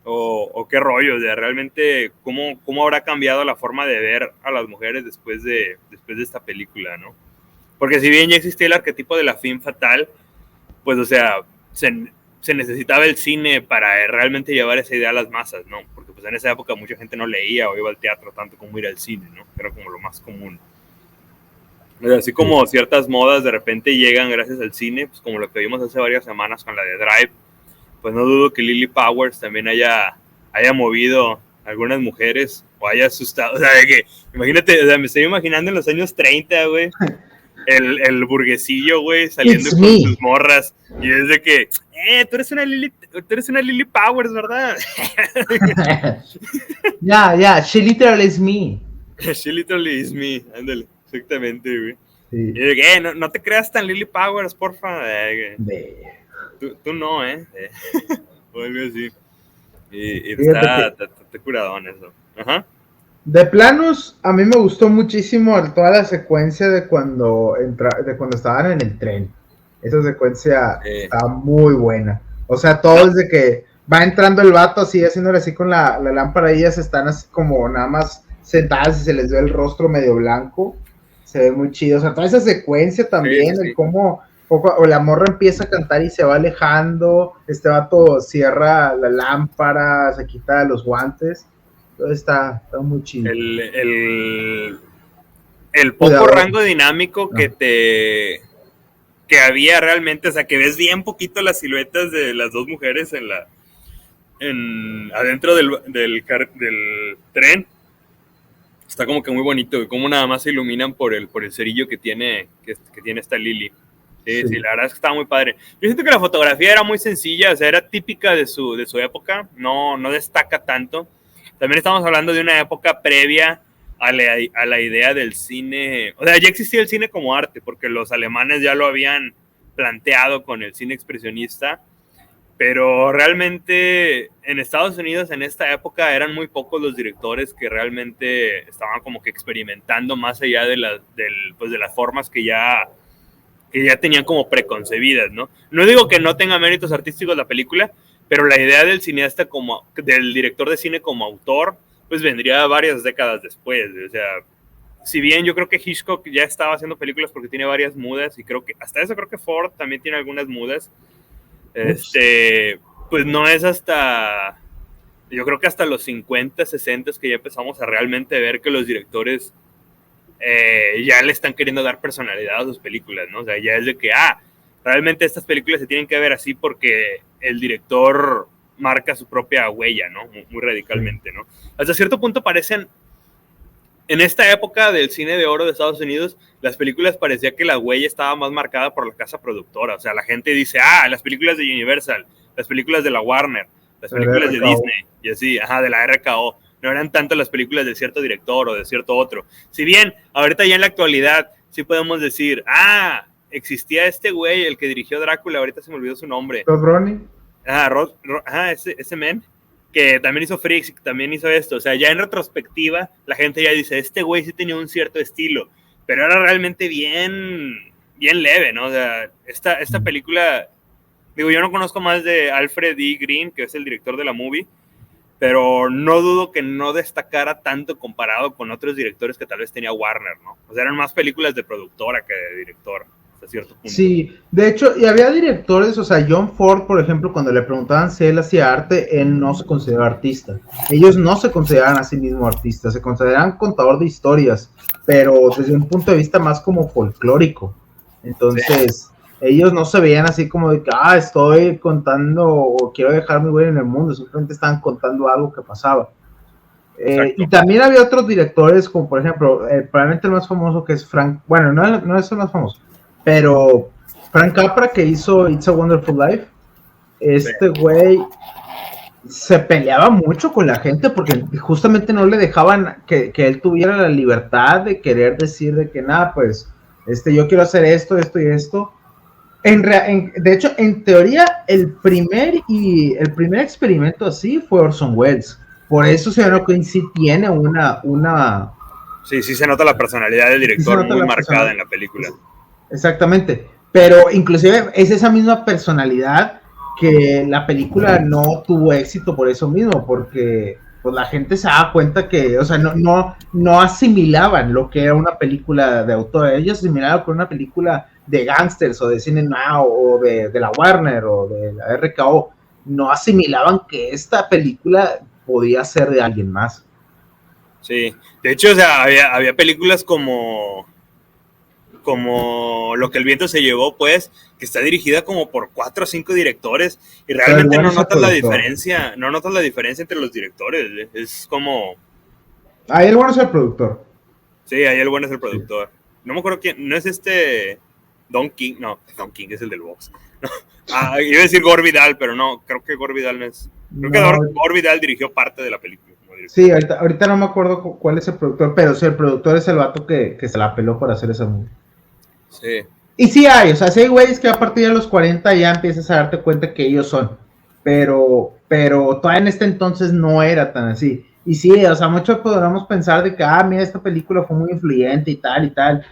o qué rollo, o sea, realmente cómo habrá cambiado la forma de ver a las mujeres después de esta película, ¿no? Porque si bien ya existía el arquetipo de la femme fatale, pues, o sea, se necesitaba el cine para realmente llevar esa idea a las masas, ¿no? Porque pues en esa época mucha gente no leía o iba al teatro tanto como ir al cine, ¿no? Era como lo más común. O sea, así como ciertas modas de repente llegan gracias al cine, pues como lo que vimos hace varias semanas con la de Drive, pues no dudo que Lily Powers también haya movido a algunas mujeres o haya asustado. O sea, de que, imagínate, o sea, me estoy imaginando en los años 30, güey, el burguesillo, güey, saliendo con sus morras. Y es de que, tú eres una Lily Powers, ¿verdad?
Ya, she literally is me.
She literally is me, ándale, exactamente, güey. Sí. Y de que, no te creas tan Lily Powers, porfa. Tú no, o algo así. Y está curadón eso. Ajá.
De planos, a mí me gustó muchísimo toda la secuencia de cuando estaban en el tren. Esa secuencia está muy buena. O sea, todo desde que va entrando el vato así, haciéndole así con la lámpara, y ellas están así como nada más sentadas y se les ve el rostro medio blanco. Se ve muy chido. O sea, toda esa secuencia también, el cómo o la morra empieza a cantar y se va alejando, este vato cierra la lámpara, se quita los guantes. Está muy chido.
El poco rango dinámico que había realmente, o sea, que ves bien poquito las siluetas de las dos mujeres adentro del tren. Está como que muy bonito, y como nada más se iluminan por el cerillo que tiene esta Lily. Sí, la verdad es que estaba muy padre. Yo siento que la fotografía era muy sencilla, o sea, era típica de su época, no destaca tanto. También estamos hablando de una época previa a la idea del cine. O sea, ya existía el cine como arte, porque los alemanes ya lo habían planteado con el cine expresionista, pero realmente en Estados Unidos en esta época eran muy pocos los directores que realmente estaban como que experimentando más allá de las formas que ya tenían como preconcebidas, ¿no? No digo que no tenga méritos artísticos la película, pero la idea del cineasta del director de cine como autor, pues vendría varias décadas después. O sea, si bien yo creo que Hitchcock ya estaba haciendo películas porque tiene varias mudas, y creo que Ford también tiene algunas mudas, pues no es hasta, yo creo que hasta los 50, 60 que ya empezamos a realmente ver que los directores ya le están queriendo dar personalidad a sus películas, ¿no? O sea, ya es de que, realmente estas películas se tienen que ver así porque el director marca su propia huella, ¿no? Muy radicalmente, ¿no? Hasta cierto punto parecen, en esta época del cine de oro de Estados Unidos, las películas parecía que la huella estaba más marcada por la casa productora. O sea, la gente dice, las películas de Universal, las películas de la Warner, las películas de Disney, y así, de la RKO. No eran tanto las películas de cierto director o de cierto otro. Si bien, ahorita ya en la actualidad, sí podemos decir, existía este güey, el que dirigió Drácula, ahorita se me olvidó su nombre.
Rod Ronnie.
Ese men, que también hizo Freaks, que también hizo esto. O sea, ya en retrospectiva, la gente ya dice, este güey sí tenía un cierto estilo, pero era realmente bien leve, ¿no? O sea, esta película, digo, yo no conozco más de Alfred E. Green, que es el director de la movie, pero no dudo que no destacara tanto comparado con otros directores que tal vez tenía Warner, ¿no? O sea, eran más películas de productora que de director, hasta cierto punto.
Sí, de hecho, y había directores, o sea, John Ford, por ejemplo, cuando le preguntaban si él hacía arte, él no se consideraba artista. Ellos no se consideraban a sí mismos artistas, se consideraban contador de historias, pero desde un punto de vista más como folclórico. Entonces, ellos no se veían así como de que, estoy contando o quiero dejar mi huella en el mundo, simplemente estaban contando algo que pasaba. Y también había otros directores, como por ejemplo, probablemente el más famoso, que es Frank, bueno, no es el más famoso, pero Frank Capra, que hizo It's a Wonderful Life. Güey se peleaba mucho con la gente porque justamente no le dejaban que él tuviera la libertad de querer decir de que nada, pues yo quiero hacer esto y esto, De hecho, en teoría, el primer experimento así fue Orson Welles. Por eso Ciudadano Kane sí tiene una...
Sí, sí se nota la personalidad del director muy marcada en la película.
Exactamente. Pero inclusive es esa misma personalidad que la película no tuvo éxito por eso mismo, porque pues la gente se daba cuenta que, o sea, no asimilaban lo que era una película de autor, ellos asimilaban con una película de gangsters o de Cine Now o de la Warner o de la RKO, no asimilaban que esta película podía ser de alguien más.
Sí, de hecho, o sea, había películas como Lo que el viento se llevó, pues, que está dirigida como por 4 o 5 directores y realmente no notas la diferencia entre los directores, es como...
Ahí el bueno es el productor.
Sí, ahí el bueno es el productor. Sí. No me acuerdo quién, no es Don King es el del box. No. Iba a decir Gore Vidal, pero no, creo que Gore Vidal no es... Creo que Gore Vidal dirigió parte de la película.
Sí, ahorita no me acuerdo cuál es el productor, pero sí, el productor es el vato que se la peló para hacer esa movie.
Sí.
Y sí hay, o sea, sí hay güeyes que a partir de los 40 ya empiezas a darte cuenta que ellos son, pero todavía en este entonces no era tan así. Y sí, o sea, muchos podríamos pensar de que, mira, esta película fue muy influyente y tal,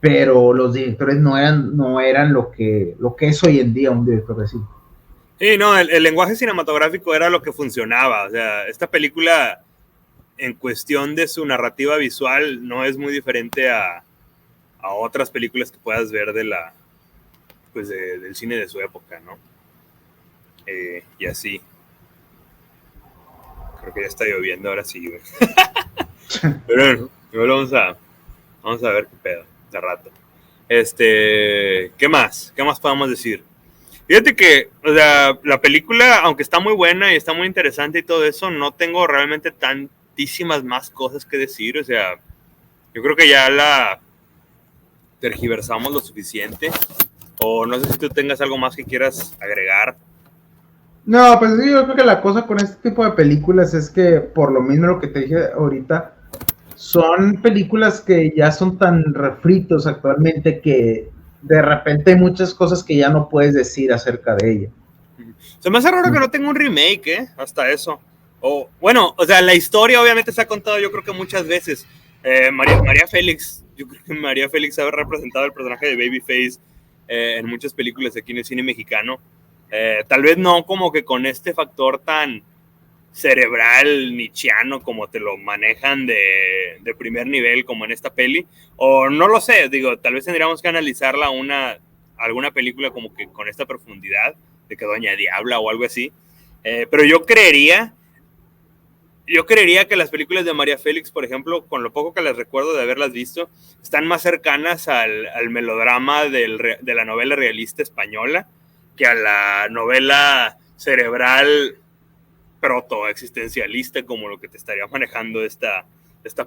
pero los directores no eran lo que es hoy en día un director así.
Sí, no, el lenguaje cinematográfico era lo que funcionaba, o sea, esta película en cuestión de su narrativa visual no es muy diferente a otras películas que puedas ver de pues del cine de su época, ¿no? Y así. Creo que ya está lloviendo, ahora sí, güey. Pero bueno, vamos a ver qué pedo de rato. ¿Qué más? ¿Qué más podemos decir? Fíjate que, o sea, la película, aunque está muy buena y está muy interesante y todo eso, no tengo realmente tantísimas más cosas que decir, o sea, yo creo que ya la tergiversamos lo suficiente, o no sé si tú tengas algo más que quieras agregar.
No, pues yo creo que la cosa con este tipo de películas es que, por lo mismo lo que te dije ahorita, son películas que ya son tan refritos actualmente que de repente hay muchas cosas que ya no puedes decir acerca de ella.
Se me hace raro que no tenga un remake, hasta eso. O, bueno, o sea, la historia obviamente se ha contado yo creo que muchas veces. María Félix, yo creo que María Félix ha representado el personaje de Babyface en muchas películas aquí en el cine mexicano. Tal vez no como que con este factor tan cerebral nietzscheano como te lo manejan de primer nivel como en esta peli, o no lo sé, digo, tal vez tendríamos que analizarla alguna película como que con esta profundidad de que Doña Diabla o algo así, pero yo creería que las películas de María Félix, por ejemplo, con lo poco que les recuerdo de haberlas visto, están más cercanas al melodrama de la novela realista española que a la novela cerebral proto-existencialista como lo que te estaría manejando esta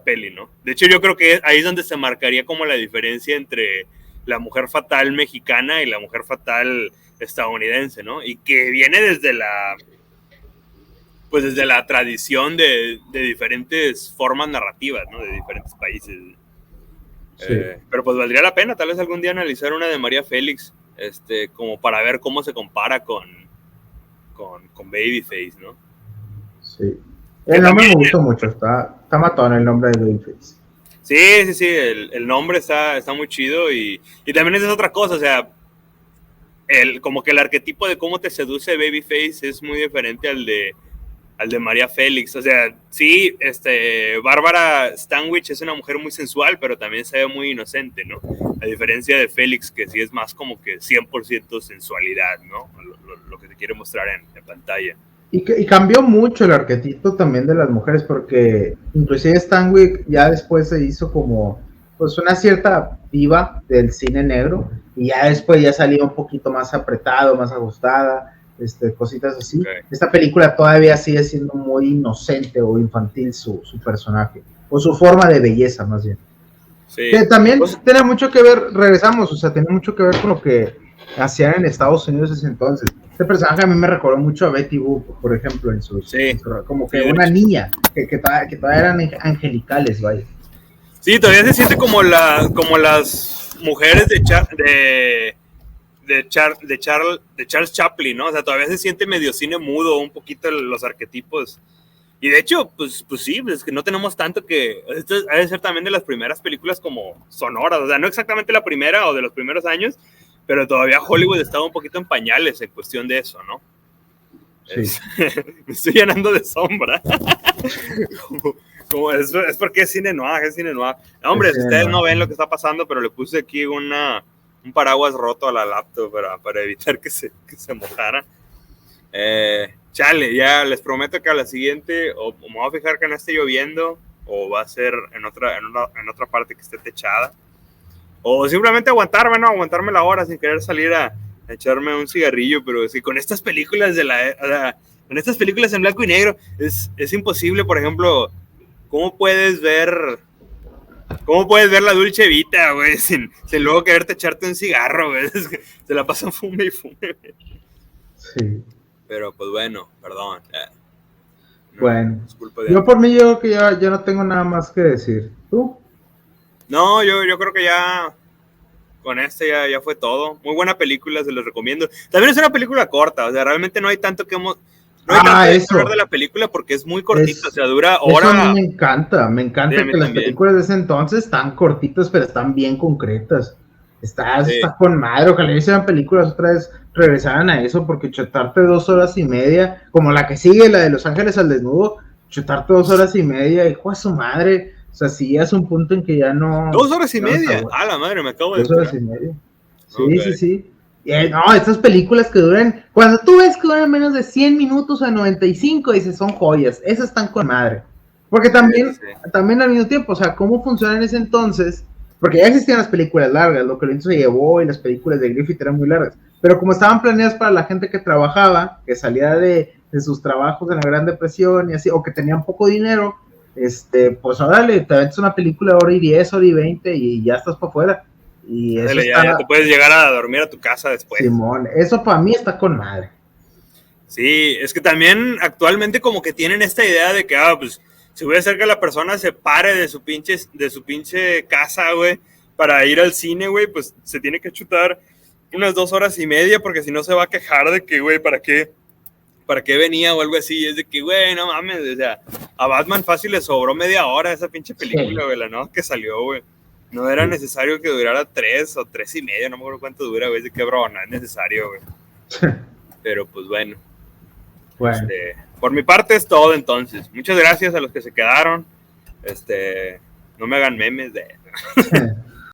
peli, ¿no? De hecho, yo creo que ahí es donde se marcaría como la diferencia entre la mujer fatal mexicana y la mujer fatal estadounidense, ¿no? Y que viene desde la tradición de diferentes formas narrativas, ¿no? De diferentes países. Sí. Pero pues valdría la pena tal vez algún día analizar una de María Félix, como para ver cómo se compara con Babyface, ¿no?
Sí. El nombre me gustó mucho, está matón el nombre de Babyface.
Sí, el nombre está muy chido y también esa es otra cosa, o sea, como que el arquetipo de cómo te seduce Babyface es muy diferente al de María Félix, o sea, sí, Bárbara Stanwyck es una mujer muy sensual, pero también se ve muy inocente, ¿no? A diferencia de Félix, que sí es más como que 100% sensualidad, ¿no? Lo que te quiere mostrar en pantalla.
Y cambió mucho el arquetipo también de las mujeres, porque inclusive Stanwyck ya después se hizo como pues una cierta diva del cine negro, y ya después ya salía un poquito más apretado, más ajustada, cositas así. Okay. Esta película todavía sigue siendo muy inocente o infantil su personaje, o su forma de belleza más bien. Sí. Que también pues, tiene mucho que ver, regresamos, o sea, tiene mucho que ver con lo que hacían en Estados Unidos ese entonces. Este personaje a mí me recordó mucho a Betty Boop, por ejemplo, en sus como que una niña, que todavía eran angelicales, vaya.
Sí, todavía se siente como las mujeres de Charles Chaplin, ¿no? O sea, todavía se siente medio cine mudo, un poquito los arquetipos. Y de hecho, pues sí, es que no tenemos tanto que... Esto ha de ser también de las primeras películas como sonoras, o sea, no exactamente la primera o de los primeros años, pero todavía Hollywood estaba un poquito en pañales en cuestión de eso, ¿no? Sí. Me estoy llenando de sombra. Es porque es cine noir, es cine noir. No, hombre, si ustedes no ven lo que está pasando, pero le puse aquí un paraguas roto a la laptop para evitar que se mojara. Chale, ya les prometo que a la siguiente o me voy a fijar que no esté lloviendo o va a ser en otra parte que esté techada o simplemente aguantarme la hora sin querer salir a echarme un cigarrillo, pero sí, con estas películas con estas películas en blanco y negro es imposible. Por ejemplo, ¿cómo puedes ver la Dolce Vita, güey, sin luego quererte echarte un cigarro, güey? Es que se la pasan fume y fume, güey.
Sí.
Pero pues bueno, perdón.
Bueno, yo por mí yo creo que ya no tengo nada más que decir. ¿Tú?
No, yo creo que ya con ya fue todo. Muy buena película, se los recomiendo. También es una película corta, o sea, realmente no hay tanto que hablar de la película porque es muy cortita, o sea, dura hora.
Eso a mí me encanta que las películas de ese entonces están cortitas, pero están bien concretas. Está con madre, ojalá hicieran películas otra vez, regresaran a eso, porque chutarte 2 horas y media, como la que sigue, la de Los Ángeles al Desnudo, chutarte 2 horas y media, hijo de su madre, o sea, sí es un punto en que ya no...
2 horas y media, a la madre, me acabo de...
2 horas y media, sí. No, estas películas que duran, cuando tú ves que duran menos de 100 minutos a 95, dices, son joyas, esas están con madre, porque también al mismo tiempo, o sea, cómo funciona en ese entonces. Porque ya existían las películas largas, lo que lo hizo se llevó, y las películas de Griffith eran muy largas. Pero como estaban planeadas para la gente que trabajaba, que salía de sus trabajos en la Gran Depresión y así, o que tenían poco dinero, pues órale, te aventas una película de hora y 10, hora y 20 y ya estás para afuera. Y eso
ya te puedes llegar a dormir a tu casa después.
Simón, eso para mí está con madre.
Sí, es que también actualmente como que tienen esta idea de que, pues... Si voy a hacer que la persona se pare de su pinche casa, güey, para ir al cine, güey, pues se tiene que chutar unas 2 horas y media, porque si no se va a quejar de que, güey, ¿para qué venía o algo así? Es de que, güey, no mames, o sea, a Batman fácil le sobró media hora esa pinche película, güey, la nueva que salió, güey. No era necesario que durara 3 o 3 y media, no me acuerdo cuánto dura, güey, de que, bro, no es necesario, güey. Pero, pues, bueno. Por mi parte es todo, entonces. Muchas gracias a los que se quedaron. No me hagan memes de...